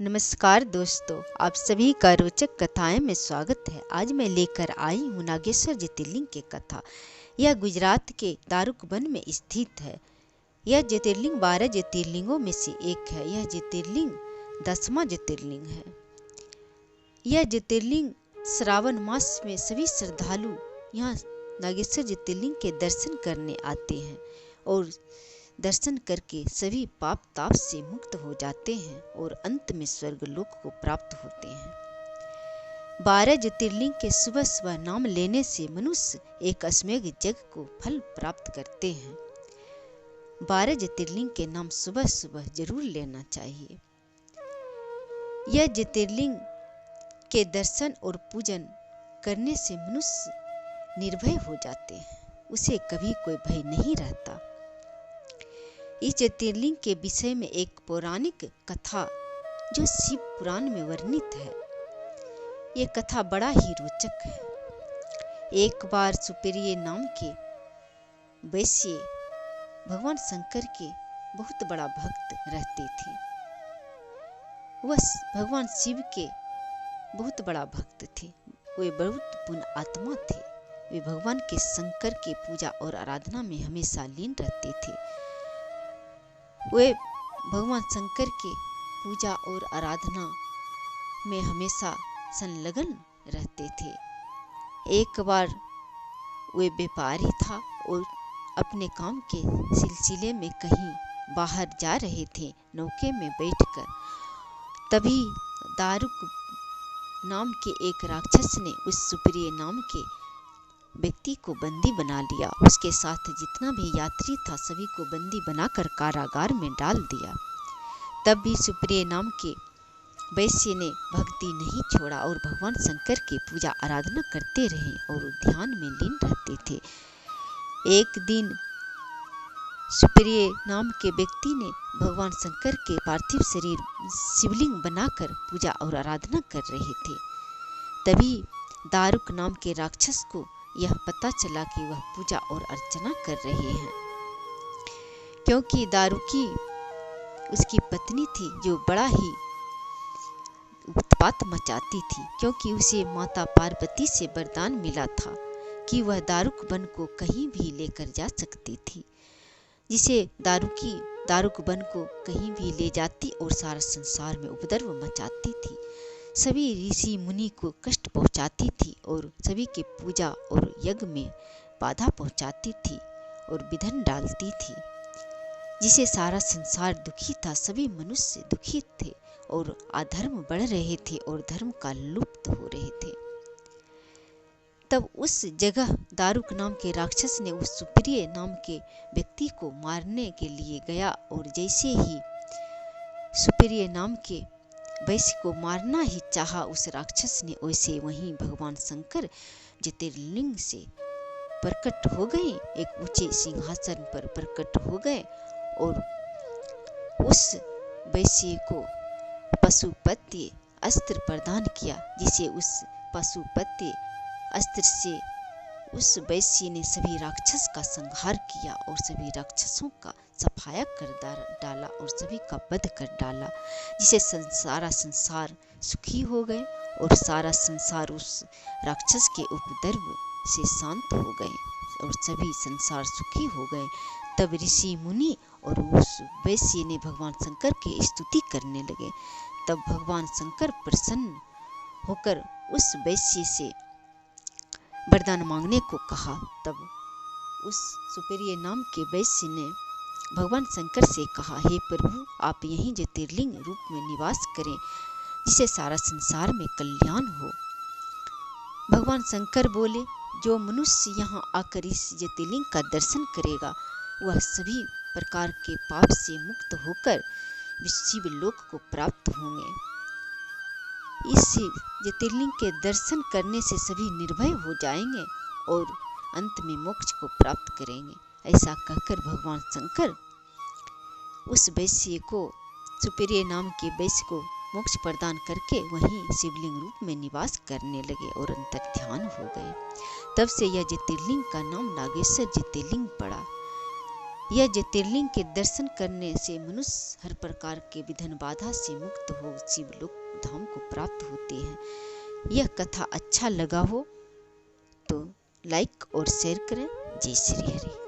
नमस्कार दोस्तों, आप सभी का रोचक कथाएं में स्वागत है। आज मैं लेकर आई हूँ नागेश्वर ज्योतिर्लिंग की कथा। यह गुजरात के दारुक वन में स्थित है। यह ज्योतिर्लिंग 12 ज्योतिर्लिंगों में से एक है। यह ज्योतिर्लिंग 10वां ज्योतिर्लिंग है। यह ज्योतिर्लिंग श्रावण मास में सभी श्रद्धालु यहाँ नागेश्वर ज्योतिर्लिंग के दर्शन करने आते हैं और दर्शन करके सभी पाप ताप से मुक्त हो जाते हैं और अंत में स्वर्ग लोक को प्राप्त होते हैं। 12 ज्योतिर्लिंग के सुबह सुबह नाम लेने से मनुष्य एक अश्वमेघ यज्ञ को फल प्राप्त करते हैं। 12 ज्योतिर्लिंग के नाम सुबह सुबह जरूर लेना चाहिए। यह ज्योतिर्लिंग के दर्शन और पूजन करने से मनुष्य निर्भय हो जाते हैं। उसे कभी कोई भय नहीं रहता। इस ज्योतिर्लिंग के विषय में एक पौराणिक कथा जो शिव पुराण में वर्णित है। ये कथा बड़ा ही रोचक है। एक बार सुप्रिय नाम के वैश्य भगवान शंकर के बहुत बड़ा भक्त रहते थे। वह भगवान शिव के बहुत बड़ा भक्त थे। वे बहुत पुण्य आत्मा थे। वे भगवान के शंकर के पूजा और आराधना में हमेशा लीन रहते थे। वे भगवान शंकर के पूजा और आराधना में हमेशा संलग्न रहते थे। एक बार वे व्यापारी था और अपने काम के सिलसिले में कहीं बाहर जा रहे थे नौके में बैठकर। तभी दारुक नाम के एक राक्षस ने उस सुप्रिय नाम के व्यक्ति को बंदी बना लिया। उसके साथ जितना भी यात्री था सभी को बंदी बनाकर कारागार में डाल दिया। तब भी सुप्रिय नाम के वैश्य ने भक्ति नहीं छोड़ा और भगवान शंकर की पूजा आराधना करते रहे और ध्यान में लीन रहते थे। एक दिन सुप्रिय नाम के व्यक्ति ने भगवान शंकर के पार्थिव शरीर शिवलिंग बनाकर पूजा और आराधना कर रहे थे। तभी दारुक नाम के राक्षस को यह पता चला कि वह पूजा और अर्चना कर रहे हैं, क्योंकि दारुकी उसकी पत्नी थी जो बड़ा ही उत्पात मचाती थी, क्योंकि उसे माता पार्वती से वरदान मिला था कि वह दारुक वन को कहीं भी लेकर जा सकती थी, जिसे दारुक वन को कहीं भी ले जाती और सारा संसार में उपद्रव मचाती थी, सभी ऋषि मुनि को कष्ट पहुंचाती थी और सभी की पूजा और यज्ञ में बाधा पहुंचाती थी और विघ्न डालती थी, जिसे सारा संसार दुखी था। सभी मनुष्य दुखी थे और अधर्म बढ़ रहे थे और धर्म का लुप्त हो रहे थे। तब उस जगह दारुक नाम के राक्षस ने उस सुप्रिय नाम के व्यक्ति को मारने के लिए गया और जैसे ही सुप्रिय नाम के वैश्य को मारना ही चाहा, उस राक्षस ने वैसे वहीं भगवान शंकर ज्योतिर्लिंग से प्रकट हो गए, एक ऊंचे सिंहासन पर प्रकट हो गए और उस वैश्य को पशुपति अस्त्र प्रदान किया, जिसे उस पशुपति अस्त्र से उस वैश्य ने सभी राक्षस का संहार किया और सभी राक्षसों का सफाया कर डाला और सभी का वध कर डाला, जिसे सारा संसार सुखी हो गए और सारा संसार उस राक्षस के उपद्रव से शांत हो गए और सभी संसार सुखी हो गए। तब ऋषि मुनि और उस वैश्य ने भगवान शंकर की स्तुति करने लगे। तब भगवान शंकर प्रसन्न होकर उस वैश्य से वरदान मांगने को कहा। तब उस सुप्रिय नाम के वैश्य ने भगवान शंकर से कहा, हे प्रभु, आप यहीं ज्योतिर्लिंग रूप में निवास करें, जिसे सारा संसार में कल्याण हो। भगवान शंकर बोले, जो मनुष्य यहाँ आकर इस ज्योतिर्लिंग का दर्शन करेगा वह सभी प्रकार के पाप से मुक्त होकर शिव लोक को प्राप्त होंगे। इस ज्योतिर्लिंग के दर्शन करने से सभी निर्भय हो जाएंगे और अंत में मोक्ष को प्राप्त करेंगे। ऐसा कहकर भगवान शंकर उस वैश्य को, सुप्रिय नाम के वैश्य को मोक्ष प्रदान करके वहीं शिवलिंग रूप में निवास करने लगे और अंतर ध्यान हो गए। तब से यह ज्योतिर्लिंग का नाम नागेश्वर ज्योतिर्लिंग पड़ा। यह ज्योतिर्लिंग के दर्शन करने से मनुष्य हर प्रकार के विघ्न बाधा से मुक्त हो शिवलोक धाम को प्राप्त होते हैं। यह कथा अच्छा लगा हो तो लाइक और शेयर करें। जय श्री हरि।